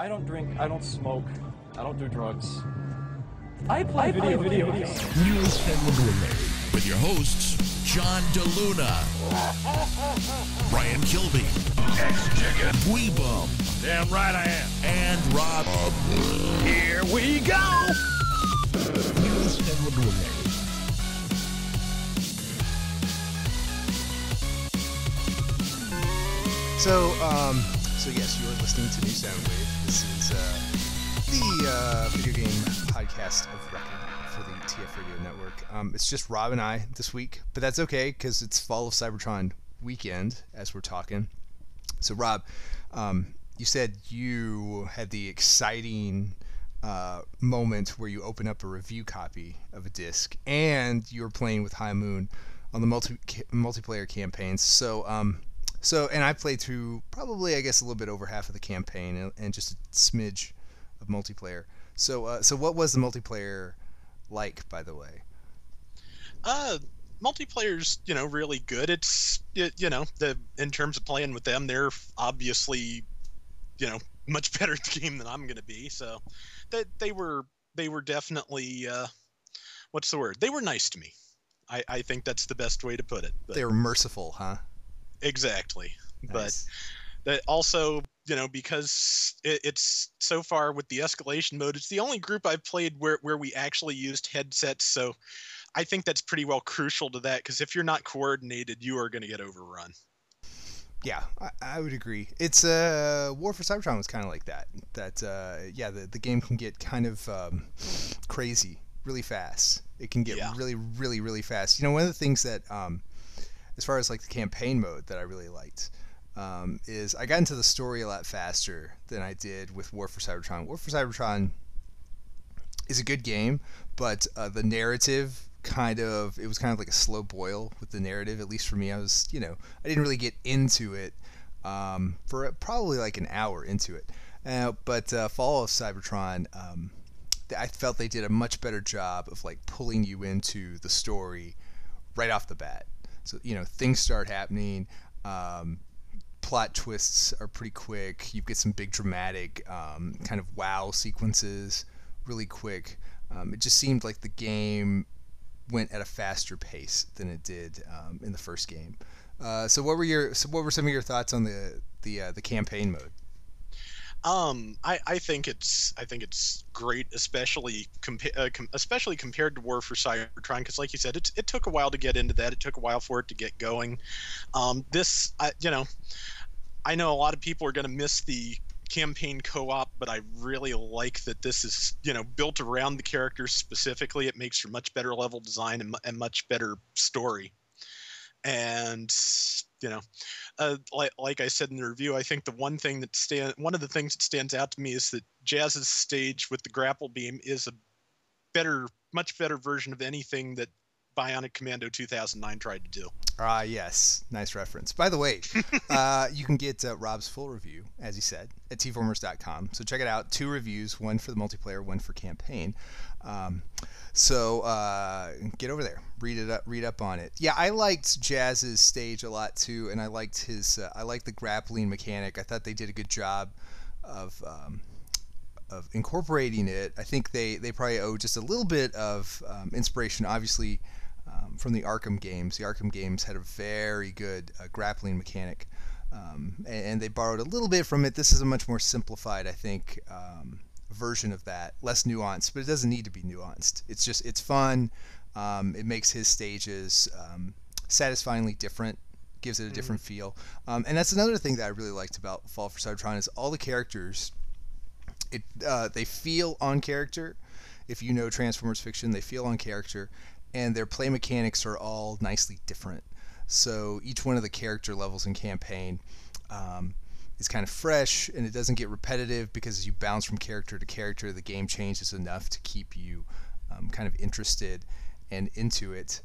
I don't drink, I don't smoke, I don't do drugs. I play video games. News and Lagourmet with your hosts, John DeLuna, Brian Kilby, X-Chicken, Weebum, Damn right I am. and Rob. Here we go! News and Lagourmet. So yes, you are listening to New Soundwave. This is the video game podcast of record for the TF Radio Network. It's just Rob and I this week, but that's okay because it's Fall of Cybertron weekend as we're talking. So Rob, you said you had the exciting moment where you open up a review copy of a disc, and you were playing with High Moon on the multiplayer campaigns. And I played through probably, I guess, a little bit over half of the campaign and just a smidge of multiplayer. So what was the multiplayer like, by the way? Multiplayer's, really good. It's, in terms of playing with them, they're obviously, much better at the game than I'm going to be. So they were definitely, what's the word? They were nice to me. I think that's the best way to put it. But... They were merciful, huh? Exactly. Nice. But that also, because it's so far with the escalation mode, it's the only group I've played where we actually used headsets. So I think that's pretty well crucial to that, because if you're not coordinated, you are going to get overrun. Yeah, I would agree. It's War for Cybertron was kind of like that. The game can get kind of crazy really fast. It can get really, really, really fast. One of the things that as far as like the campaign mode that I really liked is I got into the story a lot faster than I did with War for Cybertron. War for Cybertron is a good game, but the narrative it was kind of like a slow boil with the narrative, at least for me. I didn't really get into it for probably like an hour into it. But Fall of Cybertron, I felt they did a much better job of like pulling you into the story right off the bat. So, things start happening, plot twists are pretty quick, you get some big dramatic kind of wow sequences really quick. It just seemed like the game went at a faster pace than it did in the first game. So what were some of your thoughts on the campaign mode? I think it's great, especially compared to War for Cybertron, because like you said, it took a while to get into that. It took a while for it to get going. I know a lot of people are going to miss the campaign co-op, but I really like that this is built around the characters specifically. It makes for much better level design and much better story. And like I said in the review, I think one of the things that stands out to me is that Jazz's stage with the grapple beam is a much better version of anything that Bionic Commando 2009 tried to do. Yes. Nice reference. By the way, you can get Rob's full review, as he said, at tformers.com. So check it out. 2 reviews, one for the multiplayer, one for campaign. So get over there, read up on it. Yeah, I liked Jazz's stage a lot too, and I liked I liked the grappling mechanic. I thought they did a good job of incorporating it. I think they probably owe just a little bit of inspiration, obviously, from the Arkham games. The Arkham games had a very good grappling mechanic, and they borrowed a little bit from it. This is a much more simplified, I think, version of that, less nuanced, but it doesn't need to be nuanced. It's fun. It makes his stages satisfyingly different, gives it a different feel, and that's another thing that I really liked about Fall for Cybertron is all the characters. They feel on character. If you know Transformers fiction, they feel on character, and their play mechanics are all nicely different. So each one of the character levels in campaign is kind of fresh, and it doesn't get repetitive because as you bounce from character to character, the game changes enough to keep you kind of interested and into it.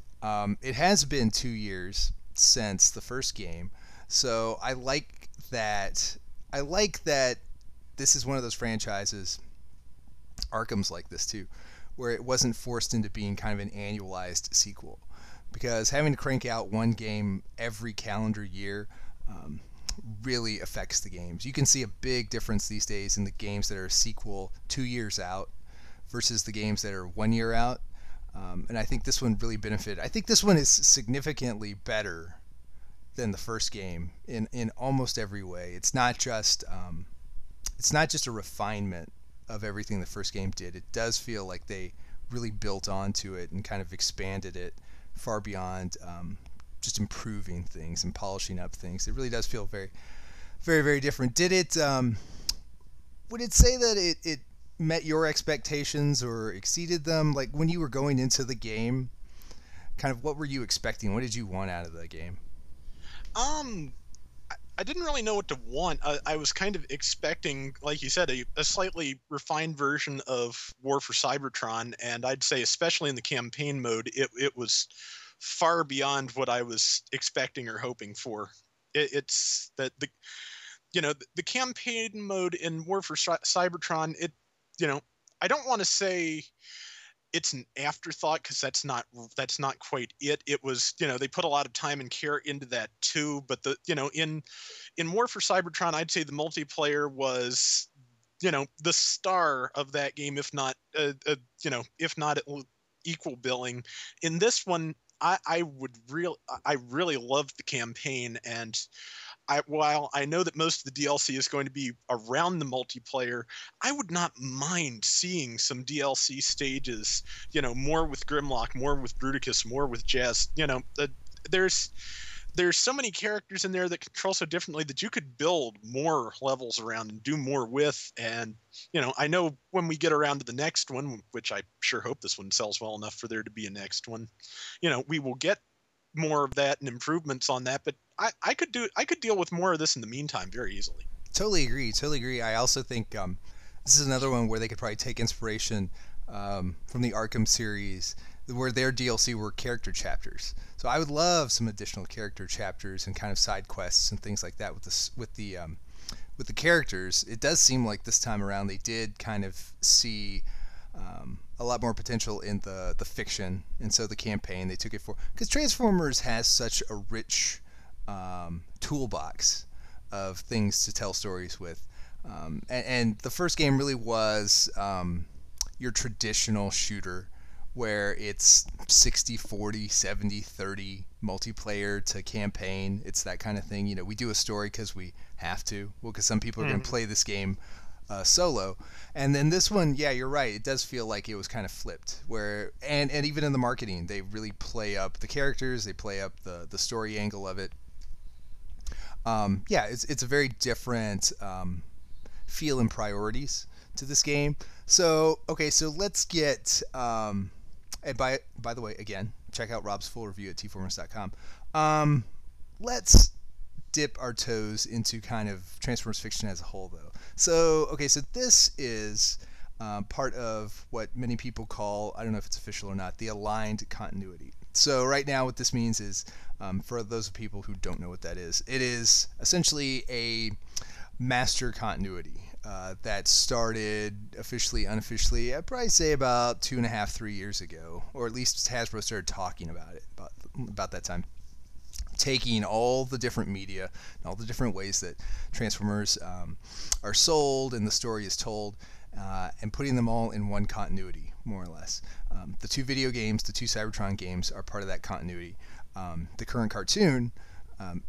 It has been 2 years since the first game, so I like that. This is one of those franchises, Arkham's like this too, where it wasn't forced into being kind of an annualized sequel. Because having to crank out one game every calendar year, really affects the games. You can see a big difference these days in the games that are a sequel 2 years out versus the games that are 1 year out. And I think this one really benefited. I think this one is significantly better than the first game in almost every way. It's not just a refinement of everything the first game did. It does feel like they really built onto it and kind of expanded it far beyond just improving things and polishing up things. It really does feel very, very, very different. Did it? Would it say that it met your expectations or exceeded them? Like when you were going into the game, kind of what were you expecting? What did you want out of the game? I didn't really know what to want. I was kind of expecting, like you said, a slightly refined version of War for Cybertron, and I'd say especially in the campaign mode, it was far beyond what I was expecting or hoping for. It's that the campaign mode in War for Cybertron, I don't want to say it's an afterthought because that's not quite it. It was, they put a lot of time and care into that too. But in War for Cybertron, I'd say the multiplayer was, the star of that game, if not equal billing. In this one, I really loved the campaign, and while I know that most of the DLC is going to be around the multiplayer, I would not mind seeing some DLC stages, more with Grimlock, more with Bruticus, more with Jazz. There's so many characters in there that control so differently that you could build more levels around and do more with. And, I know when we get around to the next one, which I sure hope this one sells well enough for there to be a next one, we will get more of that and improvements on that, but I could deal with more of this in the meantime very easily. Totally agree. I also think this is another one where they could probably take inspiration from the Arkham series, where their DLC were character chapters. So I would love some additional character chapters and kind of side quests and things like that with the characters. It does seem like this time around they did kind of see a lot more potential in the fiction, and so the campaign they took it for, because Transformers has such a rich toolbox of things to tell stories with, and the first game really was your traditional shooter where it's 60-40, 70-30 multiplayer to campaign. It's that kind of thing. We do a story because we have to, because some people are going to play this game solo. And then this one, yeah, you're right, it does feel like it was kind of flipped, where and even in the marketing they really play up the characters, they play up the story angle of it. It's a very different feel and priorities to this game. So let's get and by the way, again, check out Rob's full review at tformers.com. Let's dip our toes into kind of Transformers fiction as a whole, though. So this is part of what many people call, I don't know if it's official or not, the aligned continuity. So right now what this means is, for those people who don't know what that is, it is essentially a master continuity that started officially, unofficially, I'd probably say about 2.5, 3 years ago, or at least Hasbro started talking about it about that time. Taking all the different media and all the different ways that Transformers are sold and the story is told, and putting them all in one continuity, more or less. The two video games, the two Cybertron games, are part of that continuity. The current cartoon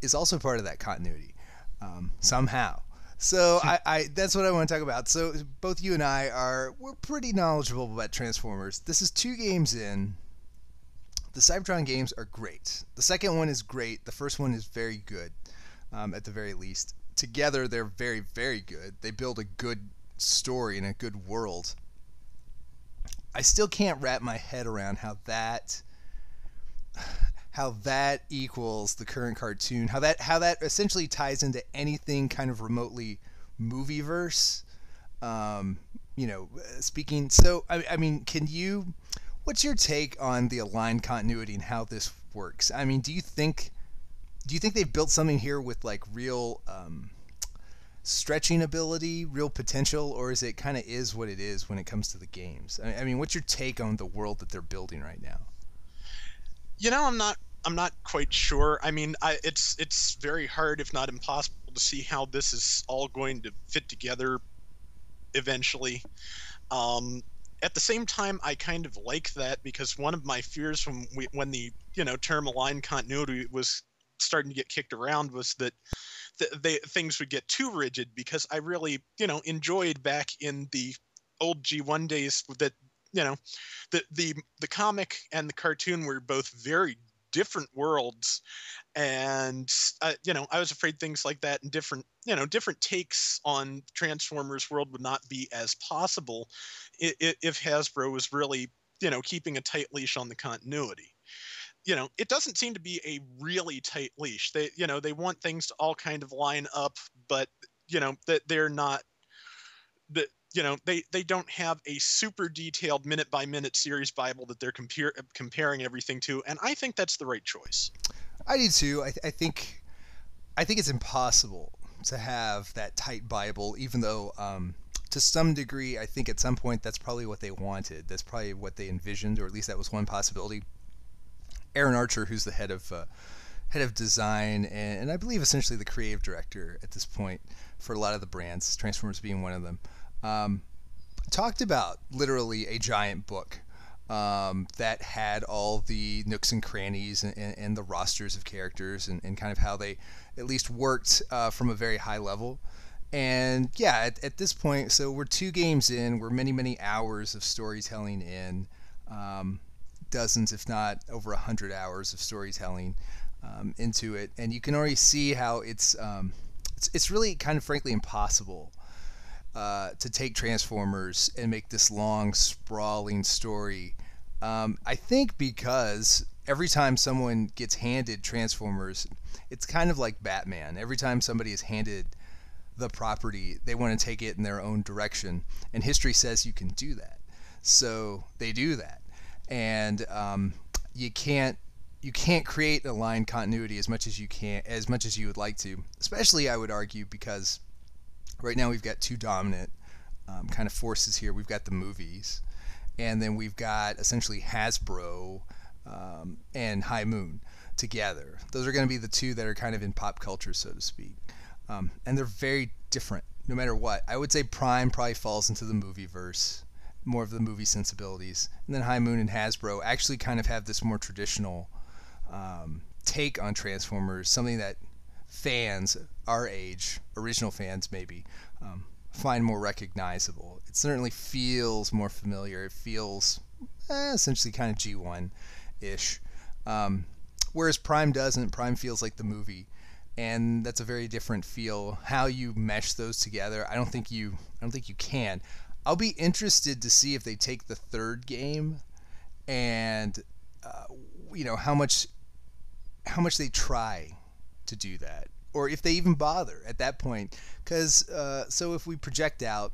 is also part of that continuity, somehow. So that's what I want to talk about. So both you and we're pretty knowledgeable about Transformers. This is 2 games in. The Cybertron games are great. The second one is great. The first one is very good, at the very least. Together, they're very, very good. They build a good story and a good world. I still can't wrap my head around how that equals the current cartoon. How that essentially ties into anything kind of remotely movieverse. Speaking. So I mean, what's your take on the aligned continuity and how this works? I mean, do you think they've built something here with like real stretching ability, real potential, or is it kind of is what it is when it comes to the games? I mean, what's your take on the world that they're building right now? I'm not quite sure. I mean, it's very hard, if not impossible, to see how this is all going to fit together eventually. At the same time, I kind of like that, because one of my fears when the term aligned continuity was starting to get kicked around was that things would get too rigid, because I really enjoyed back in the old G1 days that the comic and the cartoon were both very different worlds, and I was afraid things like that and different takes on Transformers world would not be as possible if Hasbro was really keeping a tight leash on the continuity. It doesn't seem to be a really tight leash. They want things to all kind of line up, but that they're not that they don't have a super detailed minute by minute series Bible that they're comparing everything to, and I think that's the right choice. I do too. I think it's impossible to have that tight Bible, even though to some degree I think at some point that's probably what they wanted. That's probably what they envisioned, or at least that was one possibility. Aaron Archer, who's the head of design and I believe essentially the creative director at this point for a lot of the brands, Transformers being one of them, talked about literally a giant book that had all the nooks and crannies and the rosters of characters and kind of how they at least worked from a very high level. And yeah, at this point, so we're 2 games in, we're many hours of storytelling in, dozens if not over 100 hours of storytelling into it, and you can already see how it's really kind of frankly impossible to take Transformers and make this long, sprawling story. I think because every time someone gets handed Transformers, it's kind of like Batman. Every time somebody is handed the property, they want to take it in their own direction, and history says you can do that. So they do that, and you can't create a line continuity as much as you would like to. Especially, I would argue, because right now we've got 2 dominant kind of forces here. We've got the movies, and then we've got essentially Hasbro and High Moon together. Those are going to be the 2 that are kind of in pop culture, so to speak. And they're very different, no matter what. I would say Prime probably falls into the movie verse, more of the movie sensibilities. And then High Moon and Hasbro actually kind of have this more traditional take on Transformers, something that fans our age, original fans maybe, find more recognizable. It certainly feels more familiar. It feels essentially kind of G1-ish. Whereas Prime doesn't. Prime feels like the movie, and that's a very different feel. How you mesh those together, I don't think you can. I'll be interested to see if they take the 3rd game and how much they try to do that, or if they even bother at that point. Because so if we project out,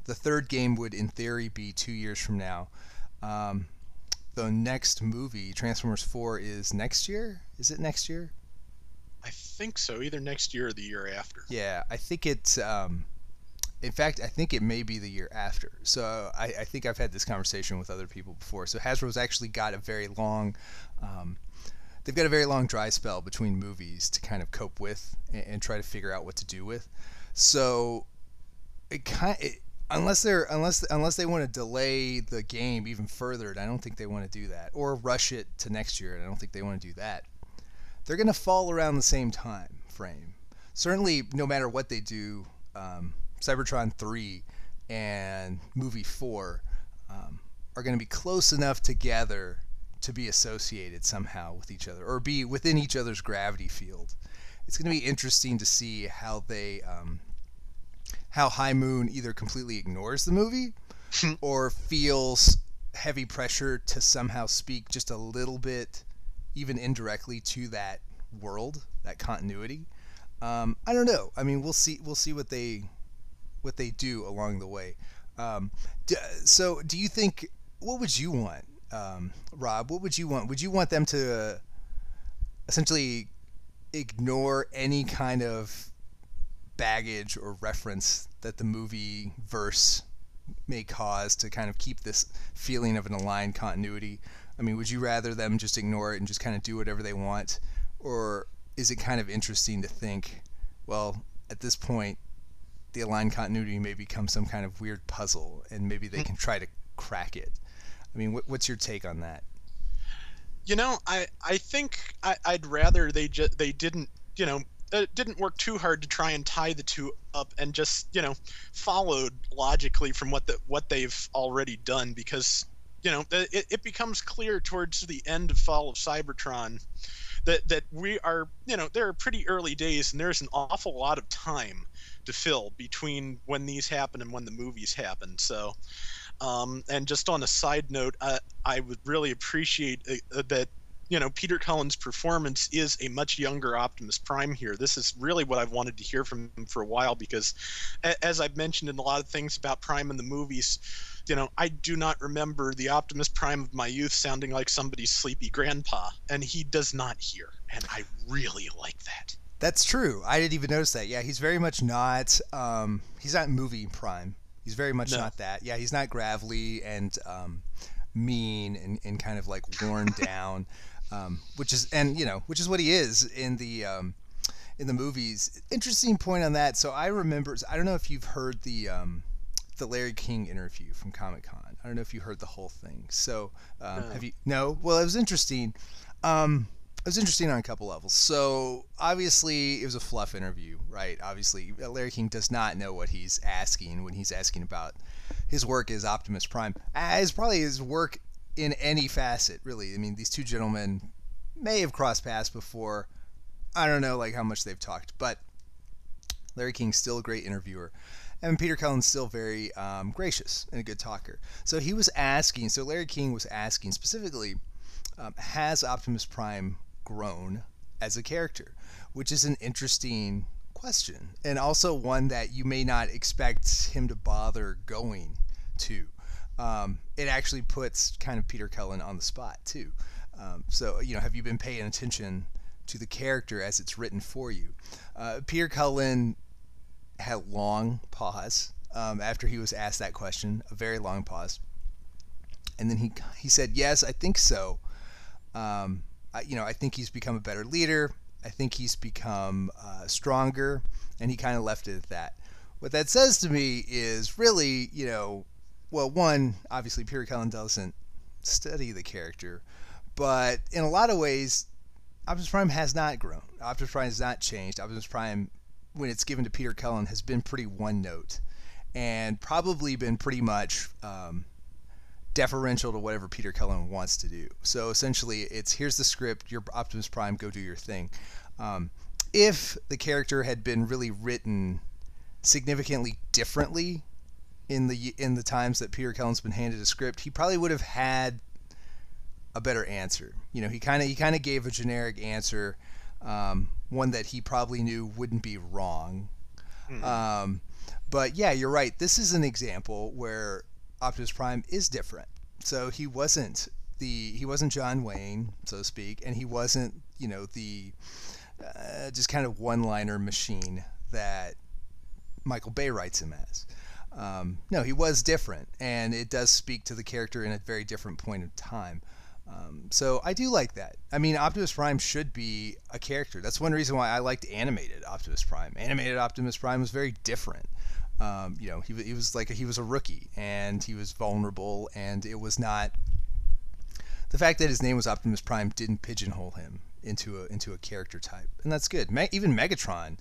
the 3rd game would in theory be 2 years from now. The next movie, Transformers 4, is next year. Is it next year? I think so, either next year or the year after. Yeah, I think it's in fact, I think it may be the year after. So I think I've had this conversation with other people before. So Hasbro's actually got a very long they've got a very long dry spell between movies to kind of cope with and try to figure out what to do with. So unless they want to delay the game even further, and I don't think they want to do that, or rush it to next year, and I don't think they want to do that, they're going to fall around the same time frame. Certainly, no matter what they do, Cybertron 3 and movie 4 are going to be close enough together to be associated somehow with each other, or be within each other's gravity field. It's going to be interesting to see how they how High Moon either completely ignores the movie or feels heavy pressure to somehow speak just a little bit, even indirectly, to that world, that continuity. I don't know. I mean, we'll see what they do along the way. So do you think, what would you want, Rob? What would you want? Would you want them to essentially ignore any kind of baggage or reference that the movie verse may cause to kind of keep this feeling of an aligned continuity? I mean, would you rather them just ignore it and just kind of do whatever they want? Or is it kind of interesting to think well, at this point, the aligned continuity may become some kind of weird puzzle, and maybe they can try to crack it. I mean, what's your take on that? I think I'd rather they didn't didn't work too hard to try and tie the two up, and just followed logically from what they've already done, because it becomes clear towards the end of Fall of Cybertron that we are there are pretty early days, and there's an awful lot of time to fill between when these happen and when the movies happen. So and just on a side note, I would really appreciate that Peter Cullen's performance is a much younger Optimus Prime here. This is really what I've wanted to hear from him for a while, because as I've mentioned in a lot of things about Prime in the movies, I do not remember the Optimus Prime of my youth sounding like somebody's sleepy grandpa, and he does not here, and I really like that. That's true. I didn't even notice that. Yeah, he's very much not. He's not movie Prime. He's very much not that. Yeah, he's not gravelly and mean and kind of like worn down, which is what he is in the movies. Interesting point on that. So I remember. I don't know if you've heard the Larry King interview from Comic-Con. I don't know if you heard the whole thing. So have you? No. Well, it was interesting. It was interesting on a couple levels. So obviously it was a fluff interview, right? Obviously Larry King does not know what he's asking when he's asking about his work as Optimus Prime, as probably his work in any facet, really. I mean, these two gentlemen may have crossed paths before. I don't know like how much they've talked, but Larry King's still a great interviewer. And Peter Cullen's still very gracious and a good talker. So he was asking, so Larry King was asking specifically, has Optimus Prime grown as a character? Which is an interesting question, and also one that you may not expect him to bother going to. It actually puts kind of Peter Cullen on the spot too. So have you been paying attention to the character as it's written for you? Peter Cullen had a long pause after he was asked that question, a very long pause, and then he said, "Yes, I think so. I think he's become a better leader. I think he's become stronger," and he kind of left it at that. What that says to me is really, well, one, obviously Peter Cullen doesn't study the character, but in a lot of ways, Optimus Prime has not grown. Optimus Prime has not changed. Optimus Prime, when it's given to Peter Cullen, has been pretty one note, and probably been pretty much deferential to whatever Peter Cullen wants to do. So essentially, it's here's the script, you're Optimus Prime, go do your thing. If the character had been really written significantly differently in the times that Peter Cullen's been handed a script, he probably would have had a better answer. He kind of gave a generic answer, one that he probably knew wouldn't be wrong. Mm-hmm. But yeah, you're right. This is an example where Optimus Prime is different. So he wasn't John Wayne, so to speak, and he wasn't the just kind of one-liner machine that Michael Bay writes him as. No, he was different, and it does speak to the character in a very different point of time. So I do like that. I mean, Optimus Prime should be a character. That's one reason why I liked animated Optimus Prime. Animated Optimus Prime was very different. He was a rookie, and he was vulnerable, and it was not the fact that his name was Optimus Prime didn't pigeonhole him into a character type, and that's good. Even Megatron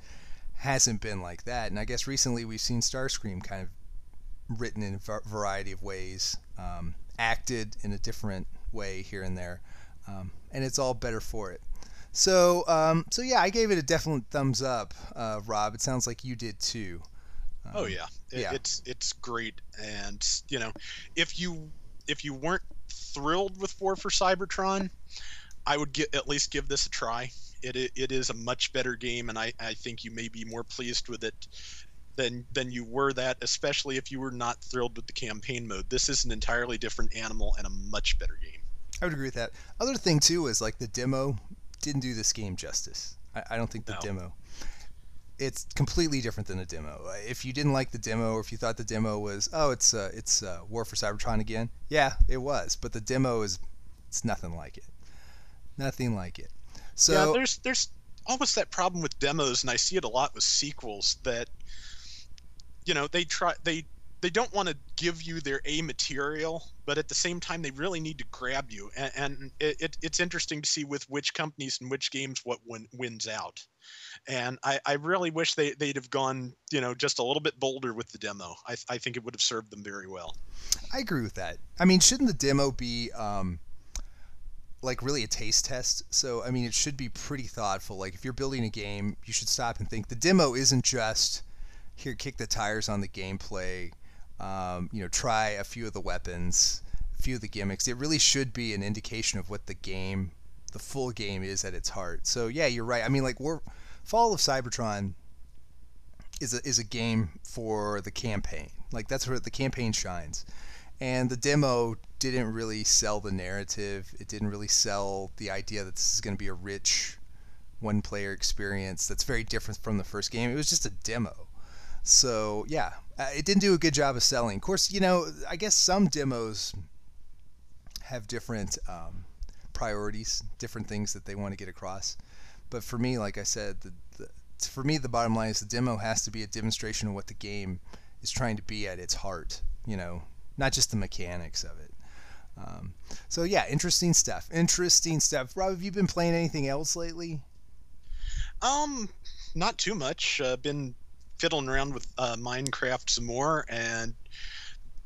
hasn't been like that, and I guess recently we've seen Starscream kind of written in a variety of ways, acted in a different way here and there, and it's all better for it. So yeah, I gave it a definite thumbs up. Rob, it sounds like you did too. Oh yeah. It's great, and if you weren't thrilled with War for Cybertron, I would at least give this a try. It is a much better game, and I think you may be more pleased with it than you were that, especially if you were not thrilled with the campaign mode. This is an entirely different animal and a much better game. I would agree with that. Other thing too is like the demo didn't do this game justice. I don't think the demo. It's completely different than the demo. If you didn't like the demo, or if you thought the demo was, it's War for Cybertron again, yeah, it was. But the demo it's nothing like it. Nothing like it. So yeah, there's always that problem with demos, and I see it a lot with sequels, that they don't want to give you their A material, but at the same time they really need to grab you, and it's interesting to see with which companies and which games what wins out. And I really wish they'd have gone just a little bit bolder with the demo. I think it would have served them very well. I agree with that. I mean, shouldn't the demo be like really a taste test? So I mean, it should be pretty thoughtful. Like if you're building a game, you should stop and think. The demo isn't just here, kick the tires on the gameplay. Try a few of the weapons, a few of the gimmicks. It really should be an indication of what the full game is at its heart. So yeah, you're right. I mean, like Fall of Cybertron is a game for the campaign. Like that's where the campaign shines. And the demo didn't really sell the narrative. It didn't really sell the idea that this is going to be a rich one-player experience that's very different from the first game. It was just a demo. So yeah, it didn't do a good job of selling. Of course, I guess some demos have different priorities, different things that they want to get across. But for me, like I said, for me the bottom line is the demo has to be a demonstration of what the game is trying to be at its heart. Not just the mechanics of it. So yeah, interesting stuff. Rob, have you been playing anything else lately? Not too much. Been fiddling around with Minecraft some more, and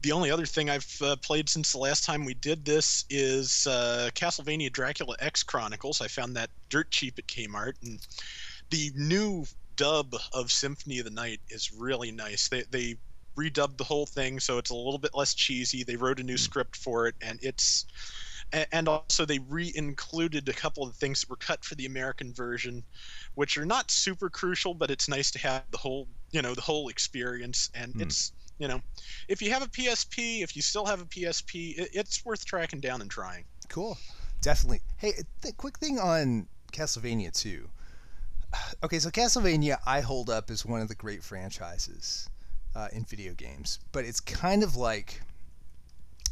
the only other thing I've played since the last time we did this is Castlevania Dracula X Chronicles. I found that dirt cheap at Kmart, and the new dub of Symphony of the Night is really nice. They redubbed the whole thing so it's a little bit less cheesy. They wrote a new script for it, and also they re-included a couple of things that were cut for the American version, which are not super crucial, but it's nice to have the whole experience. And it's if you have a PSP, if you still have a PSP, it's worth tracking down and trying. Cool, definitely. Hey, quick thing on Castlevania 2. Okay, so Castlevania I hold up as one of the great franchises in video games, but it's kind of like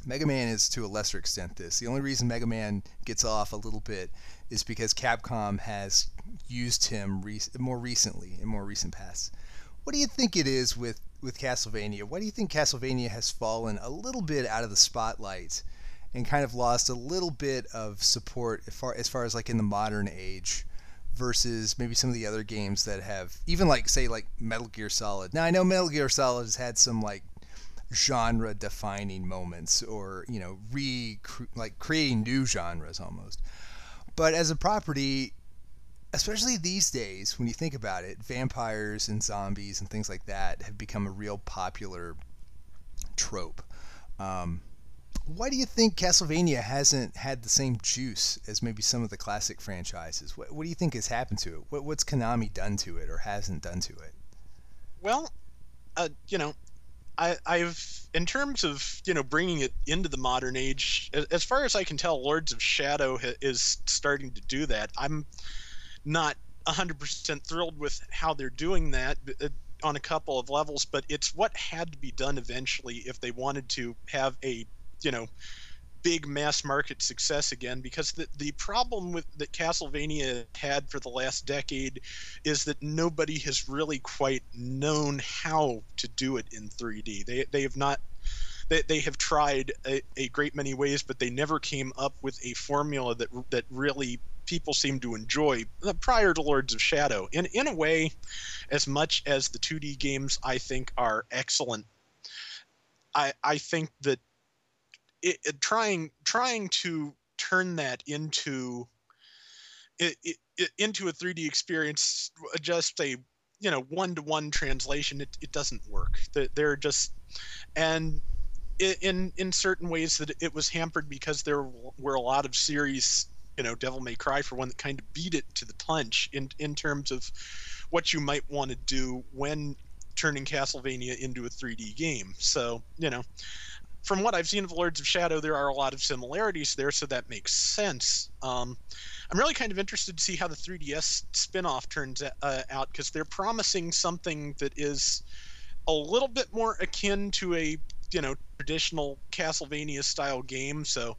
Mega Man is to a lesser extent this. The only reason Mega Man gets off a little bit is because Capcom has used him more recently, in more recent past. What do you think it is with Castlevania? Why do you think Castlevania has fallen a little bit out of the spotlight and kind of lost a little bit of support as far as like in the modern age versus maybe some of the other games that have, even like say like Metal Gear Solid. Now I know Metal Gear Solid has had some like genre defining moments, or creating new genres almost, but as a property, especially these days when you think about it, vampires and zombies and things like that have become a real popular trope. Why do you think Castlevania hasn't had the same juice as maybe some of the classic franchises? What do you think has happened to it? What's Konami done to it or hasn't done to it? Well, I've, in terms of bringing it into the modern age, as far as I can tell, Lords of Shadow is starting to do that. I'm not 100% thrilled with how they're doing that on a couple of levels, but it's what had to be done eventually if they wanted to have a big mass market success again, because the problem that Castlevania had for the last decade is that nobody has really quite known how to do it in 3D. They have not. They have tried a great many ways, but they never came up with a formula that really people seem to enjoy prior to Lords of Shadow. In a way, as much as the 2D games I think are excellent, I think that trying to turn that into a 3D experience, just a one-to-one translation, it doesn't work. They're just, and in certain ways that it was hampered because there were a lot of series, Devil May Cry for one, that kind of beat it to the punch in terms of what you might want to do when turning Castlevania into a 3D game. So from what I've seen of Lords of Shadow, there are a lot of similarities there, so that makes sense. I'm really kind of interested to see how the 3DS spin-off turns out, because they're promising something that is a little bit more akin to a traditional Castlevania-style game. So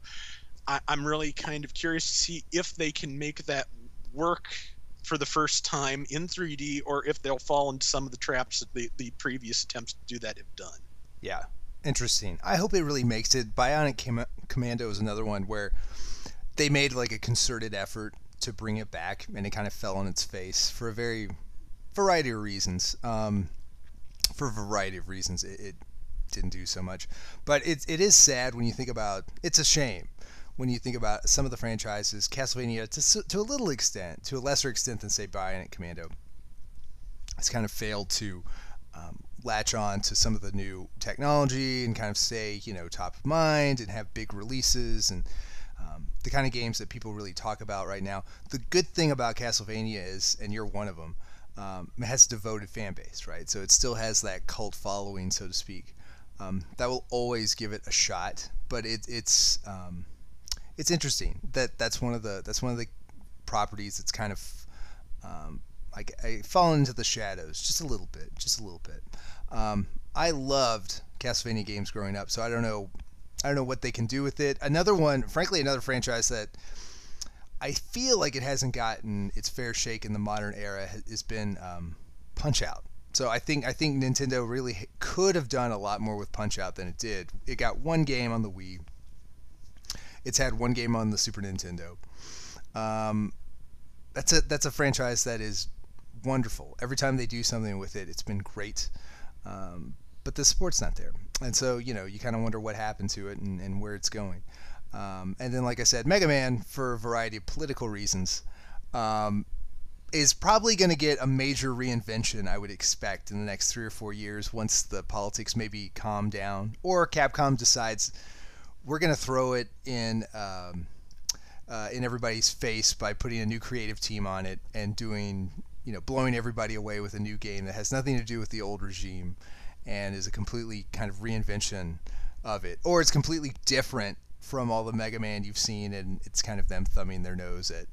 I'm really kind of curious to see if they can make that work for the first time in 3D, or if they'll fall into some of the traps that the previous attempts to do that have done. Yeah, interesting. I hope it really makes it. Bionic Commando is another one where they made like a concerted effort to bring it back, and it kind of fell on its face for a variety of reasons. It didn't do so much. But it is sad when you think about. It's a shame when you think about some of the franchises, Castlevania to a little extent, to a lesser extent than say Bionic Commando, it's kind of failed to latch on to some of the new technology and kind of stay, top of mind and have big releases and the kind of games that people really talk about right now. The good thing about Castlevania is, and you're one of them, it has a devoted fan base, right? So it still has that cult following, so to speak. That will always give it a shot, but it's interesting that's one of the properties that's kind of like I fallen into the shadows just a little bit. I loved Castlevania games growing up, so I don't know what they can do with it. Another franchise that I feel like it hasn't gotten its fair shake in the modern era has been Punch-Out. So I think Nintendo really could have done a lot more with Punch-Out than it did. It got one game on the Wii. It's had one game on the Super Nintendo. That's a franchise that is wonderful. Every time they do something with it, it's been great. But the support's not there. And so, you kind of wonder what happened to it and where it's going. And then, like I said, Mega Man, for a variety of political reasons, is probably going to get a major reinvention, I would expect, in the next 3 or 4 years once the politics maybe calm down. Or Capcom decides we're going to throw it in everybody's face by putting a new creative team on it and doing, blowing everybody away with a new game that has nothing to do with the old regime and is a completely kind of reinvention of it. Or it's completely different from all the Mega Man you've seen, and it's kind of them thumbing their nose at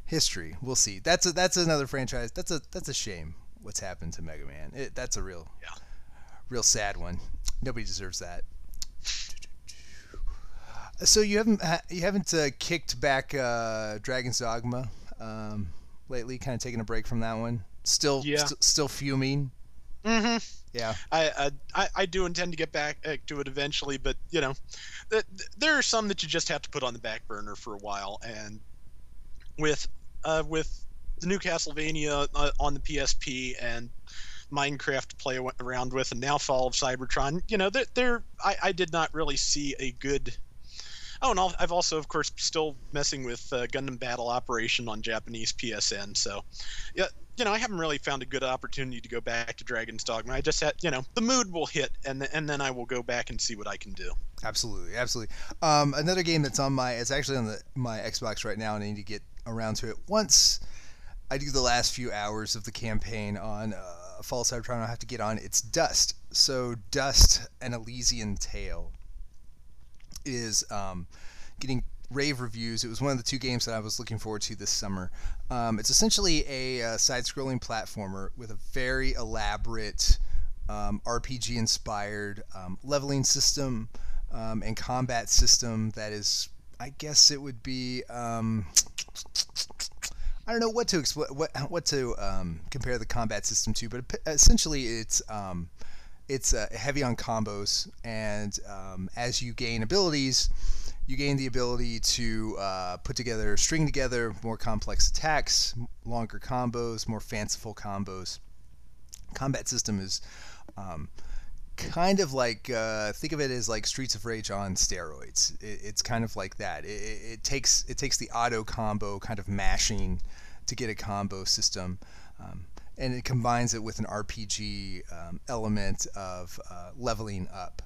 history. We'll see. That's another franchise. That's a shame what's happened to Mega Man. That's a real sad one. Nobody deserves that. So you haven't kicked back Dragon's Dogma lately? Kind of taking a break from that one. Still fuming. Mm-hmm. Yeah. I do intend to get back to it eventually, but there are some that you just have to put on the back burner for a while. And with the new Castlevania on the PSP and Minecraft to play around with, and now Fall of Cybertron, I did not really see a good. Oh, and I've also, of course, still messing with Gundam Battle Operation on Japanese PSN. So, yeah, I haven't really found a good opportunity to go back to Dragon's Dogma. I just had, the mood will hit, and then I will go back and see what I can do. Absolutely. Another game that's it's actually on my Xbox right now, and I need to get around to it. Once I do the last few hours of the campaign on Fall of Cybertron, I'll have to get on. It's Dust. So Dust, an Elysian Tale, is getting rave reviews. It was one of the 2 games that I was looking forward to this summer. It's essentially a side-scrolling platformer with a very elaborate RPG-inspired leveling system and combat system that is, I guess it would be, I don't know what to compare the combat system to, but essentially it's heavy on combos, and as you gain abilities, you gain the ability to string together more complex attacks, longer combos, more fanciful combos. Combat system is kind of like, think of it as like Streets of Rage on steroids. It's kind of like that. It takes the auto combo kind of mashing to get a combo system. And it combines it with an RPG element of leveling up.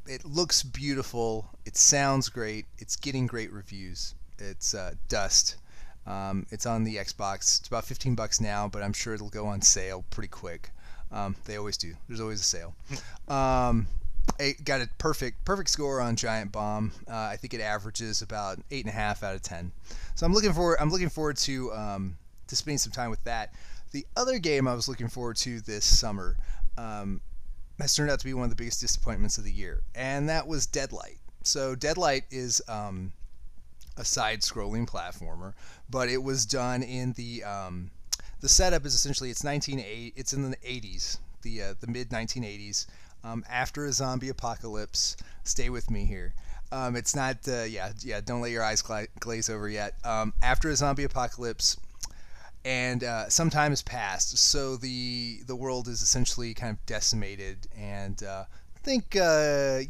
It looks beautiful. It sounds great. It's getting great reviews. It's Dust. It's on the Xbox. It's about $15 now, but I'm sure it'll go on sale pretty quick. They always do. There's always a sale. It got a perfect score on Giant Bomb. I think it averages about 8.5 out of 10. So I'm looking forward to spending some time with that. The other game I was looking forward to this summer has turned out to be one of the biggest disappointments of the year, and that was Deadlight. So Deadlight is a side-scrolling platformer, but it was done in the setup is essentially it's in the 80s, the mid 1980s, after a zombie apocalypse. Stay with me here. It's not don't let your eyes glaze over yet. After a zombie apocalypse, and some time has passed, so the world is essentially kind of decimated, and think I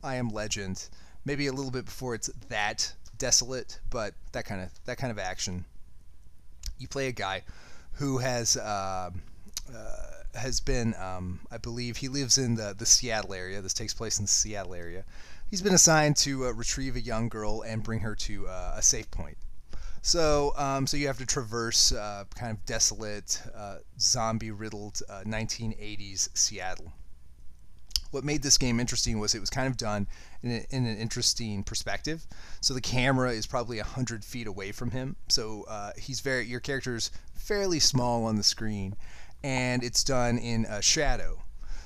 Am Legend, maybe a little bit before it's that desolate, but that kind of action. You play a guy who has been, I believe he lives in the Seattle area. This takes place in the Seattle area. He's been assigned to retrieve a young girl and bring her to a safe point. So you have to traverse kind of desolate, zombie-riddled 1980s Seattle. What made this game interesting was it was kind of done in an interesting perspective. So the camera is probably 100 feet away from him. So your character's fairly small on the screen, and it's done in a shadow.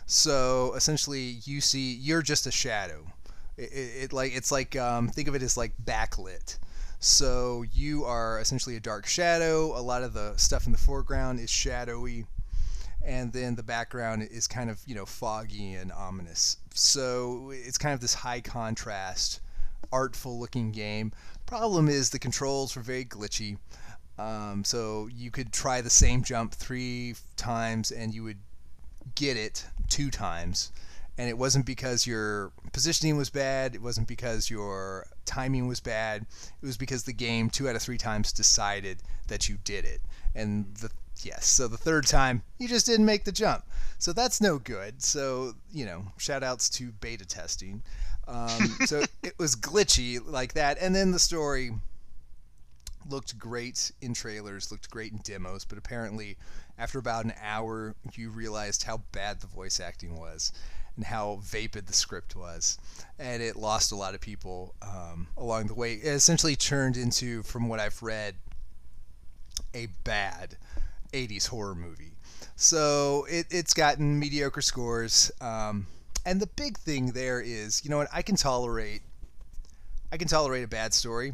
So essentially, you're just a shadow. It's like think of it as like backlit. So you are essentially a dark shadow. A lot of the stuff in the foreground is shadowy, and then the background is kind of foggy and ominous. So it's kind of this high contrast, artful looking game. Problem is the controls were very glitchy. So you could try the same jump 3 times and you would get it 2 times. And it wasn't because your positioning was bad. It wasn't because your timing was bad. It was because the game 2 out of 3 times decided that you did it. And so the 3rd time, you just didn't make the jump. So that's no good. So, shout outs to beta testing. So it was glitchy like that. And then the story looked great in trailers, looked great in demos, but apparently after about an hour, you realized how bad the voice acting was and how vapid the script was. And it lost a lot of people along the way. It essentially turned into, from what I've read, a bad 80s horror movie. So it's gotten mediocre scores. And the big thing there is, I can tolerate a bad story.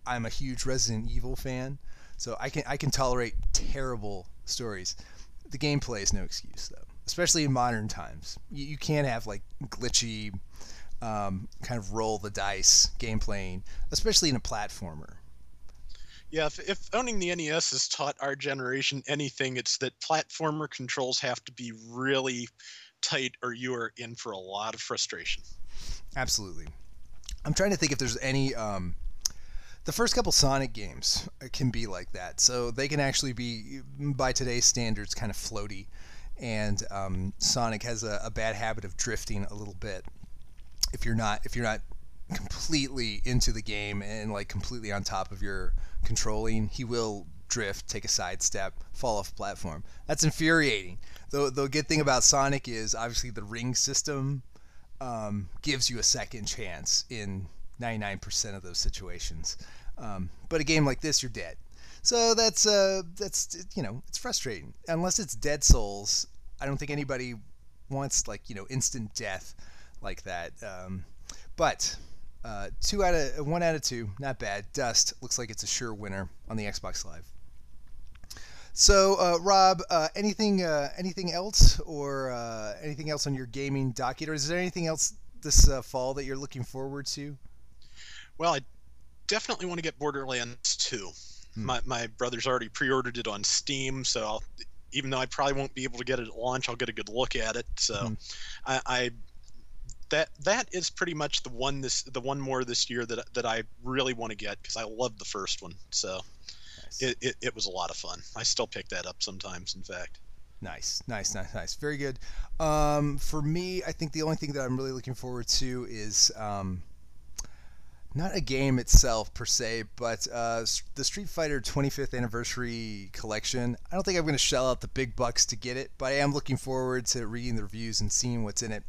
I'm a huge Resident Evil fan, so I can tolerate terrible stories. The gameplay is no excuse, though, especially in modern times. You can't have like glitchy, kind of roll the dice gameplaying, especially in a platformer. Yeah, if owning the NES has taught our generation anything, it's that platformer controls have to be really tight, or you are in for a lot of frustration. Absolutely. I'm trying to think if there's any. The first couple Sonic games can be like that, so they can actually be, by today's standards, kind of floaty, and Sonic has a bad habit of drifting a little bit. If you're not completely into the game and like completely on top of your controlling, he will drift, take a sidestep, fall off a platform. That's infuriating. The good thing about Sonic is obviously the ring system gives you a second chance in 99% of those situations. But a game like this, you're dead. So that's it's frustrating. Unless it's Dead Souls, I don't think anybody wants instant death like that. But 1 out of 2, not bad. Dust looks like it's a sure winner on the Xbox Live. So, Rob, anything else, or anything else on your gaming docket, or is there anything else this fall that you're looking forward to? Well, I definitely want to get Borderlands 2. My brother's already pre-ordered it on Steam, so even though I probably won't be able to get it at launch, I'll get a good look at it. So, that is pretty much the one more this year that I really want to get, because I love the first one. So, nice. It was a lot of fun. I still pick that up sometimes, in fact. Nice. Very good. For me, I think the only thing that I'm really looking forward to is not a game itself per se, but the Street Fighter 25th Anniversary Collection. I don't think I'm going to shell out the big bucks to get it, but I am looking forward to reading the reviews and seeing what's in it.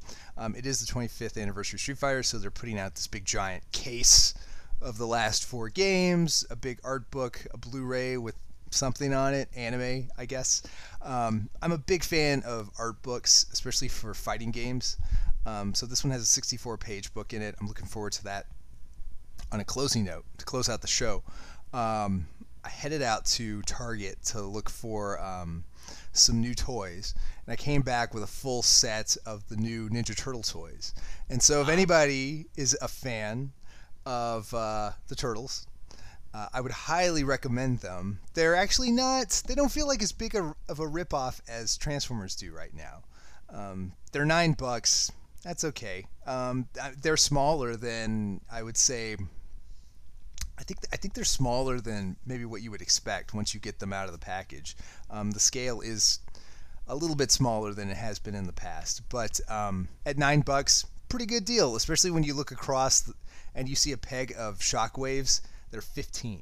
It is the 25th Anniversary Street Fighter, so they're putting out this big giant case of the last 4 games, a big art book, a Blu-ray with something on it, anime, I guess. I'm a big fan of art books, especially for fighting games. So this one has a 64-page book in it. I'm looking forward to that. on a closing note, to close out the show, I headed out to Target to look for some new toys, and I came back with a full set of the new Ninja Turtle toys. And so if anybody is a fan of the Turtles, I would highly recommend them. They're actually not, they don't feel like as big of a ripoff as Transformers do right now. They're $9. That's okay. They're smaller than, I would say, I think they're smaller than maybe what you would expect once you get them out of the package. The scale is a little bit smaller than it has been in the past, but at $9, pretty good deal, especially when you look across and you see a peg of Shockwaves. They're $15.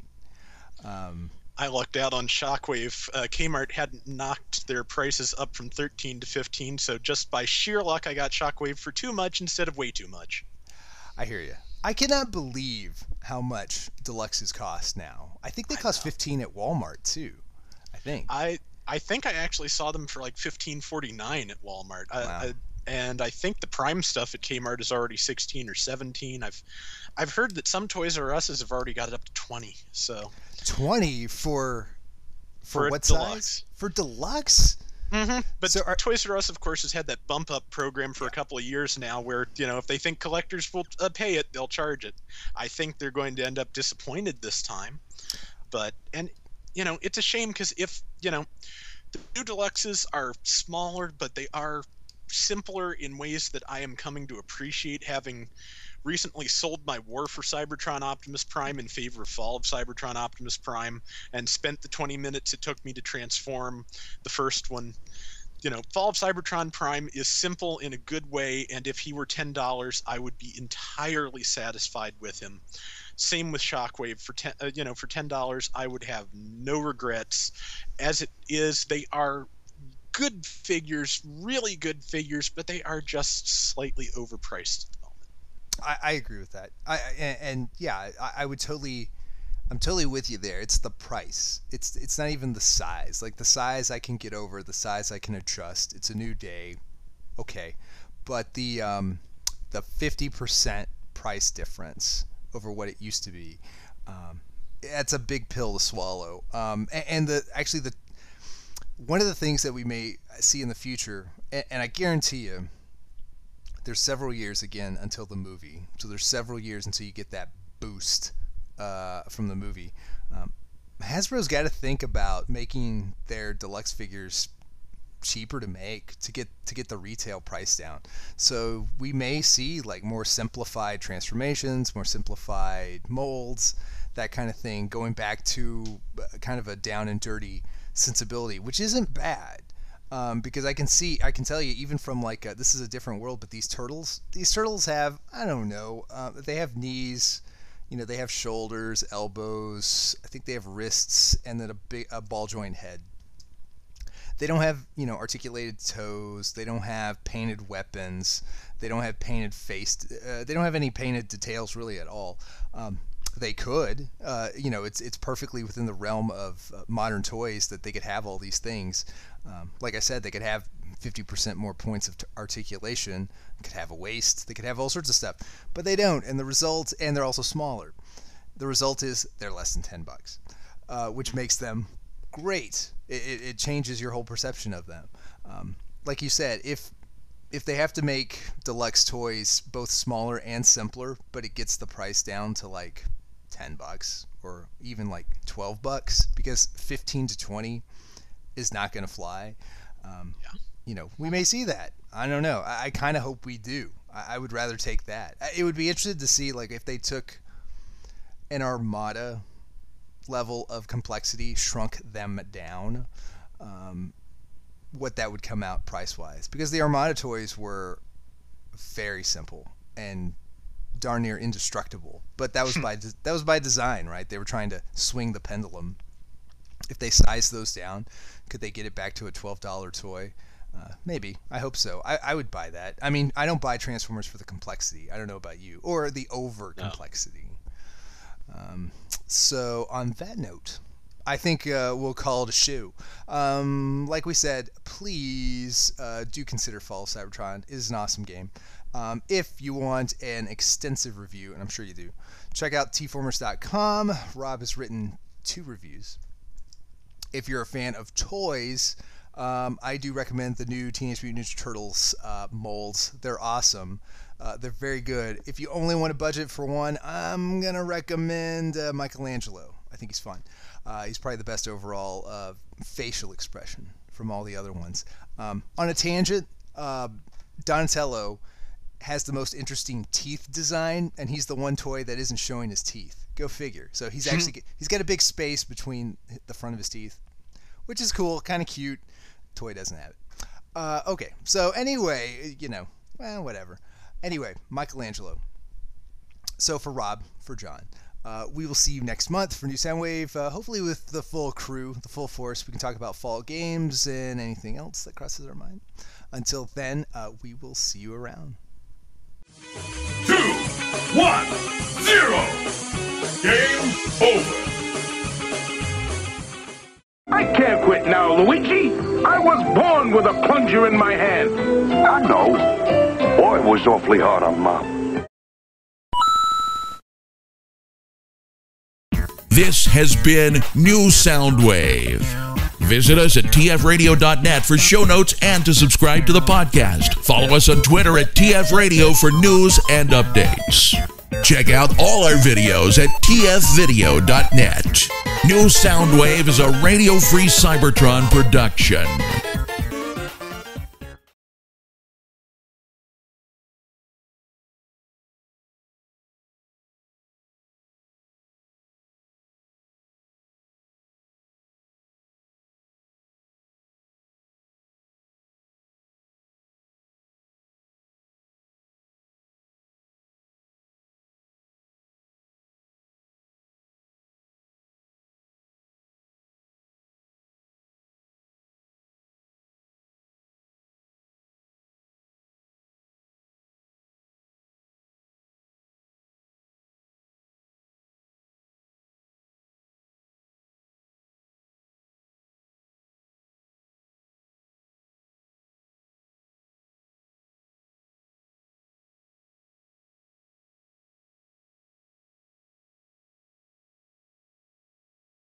I lucked out on Shockwave. Kmart hadn't knocked their prices up from $13 to $15, so just by sheer luck, I got Shockwave for too much instead of way too much. I hear you. I cannot believe how much deluxes cost now. I think they cost $15 at Walmart too. I think. I think I actually saw them for like $15.49 at Walmart. Wow. And I think the Prime stuff at Kmart is already $16 or $17. I've heard that some Toys R Us's have already got it up to $20. So $20 for what deluxe size? For deluxe? Mm-hmm. But So Toys R Us, of course, has had that bump up program for a couple of years now, where if they think collectors will pay it, they'll charge it. I think they're going to end up disappointed this time. But it's a shame because if the new deluxes are smaller, but they are simpler in ways that I am coming to appreciate, having recently sold my War for Cybertron Optimus Prime in favor of Fall of Cybertron Optimus Prime, and spent the 20 minutes it took me to transform the first one. Fall of Cybertron Prime is simple in a good way, and if he were $10, I would be entirely satisfied with him. Same with Shockwave. For $10, I would have no regrets. As it is, they are good figures, really good figures, but they are just slightly overpriced at the moment. I agree with that. I would totally. I'm totally with you there. It's the price. It's not even the size. Like the size I can get over, the size I can adjust. It's a new day, okay, but the 50% price difference over what it used to be, that's a big pill to swallow. And one of the things that we may see in the future, and I guarantee you, there's several years again until the movie. So there's several years until you get that boost from the movie. Hasbro's got to think about making their deluxe figures cheaper to make to get the retail price down. So we may see like more simplified transformations, more simplified molds, that kind of thing, going back to kind of a down and dirty sensibility, which isn't bad. Because I can tell you, even from like this is a different world, but these turtles have, I don't know, they have knees, they have shoulders, elbows, I think they have wrists, and then a ball joint head. They don't have articulated toes. They don't have painted weapons. They don't have painted face. They don't have any painted details really at all. They could, it's perfectly within the realm of modern toys that they could have all these things. Like I said, they could have 50% more points of articulation. They could have a waist. They could have all sorts of stuff, but they don't. And the result, and they're also smaller. The result is they're less than $10, which makes them great. It changes your whole perception of them. Like you said, if they have to make deluxe toys both smaller and simpler, but it gets the price down to like $10 or even like $12, because 15 to 20 is not going to fly. We may see that. I don't know. I kind of hope we do. I would rather take that. It would be interesting to see like if they took an Armada level of complexity, shrunk them down, what that would come out price wise, because the Armada toys were very simple and darn near indestructible, but that was by design, right? They were trying to swing the pendulum. If they size those down, could they get it back to a $12 toy? Maybe. I hope so. I would buy that. I mean, I don't buy Transformers for the complexity. I don't know about you, or the over complexity. So on that note, I think we'll call it a shoe. Like we said, please do consider Fall of Cybertron. It is an awesome game. If you want an extensive review, and I'm sure you do, check out tformers.com. Rob has written 2 reviews. If you're a fan of toys, I do recommend the new Teenage Mutant Ninja Turtles molds. They're awesome. They're very good. If you only want a budget for one, I'm going to recommend Michelangelo. I think he's fun. He's probably the best overall facial expression from all the other ones. On a tangent, Donatello has the most interesting teeth design, and he's the one toy that isn't showing his teeth. Go figure. So he's got a big space between the front of his teeth, which is cool, kind of cute. Toy doesn't have it. Okay, so anyway, whatever. Anyway, Michelangelo. So for Rob, for John, we will see you next month for New Soundwave, hopefully with the full crew, the full force. We can talk about fall games and anything else that crosses our mind. Until then, we will see you around. 2, 1, 0. Game over. I can't quit now, Luigi. I was born with a plunger in my hand. I know. Boy, it was awfully hard on Mom. This has been New Soundwave. Visit us at tfradio.net for show notes and to subscribe to the podcast. Follow us on Twitter at tfradio for news and updates. Check out all our videos at tfvideo.net. New Soundwave is a Radio Free Cybertron production.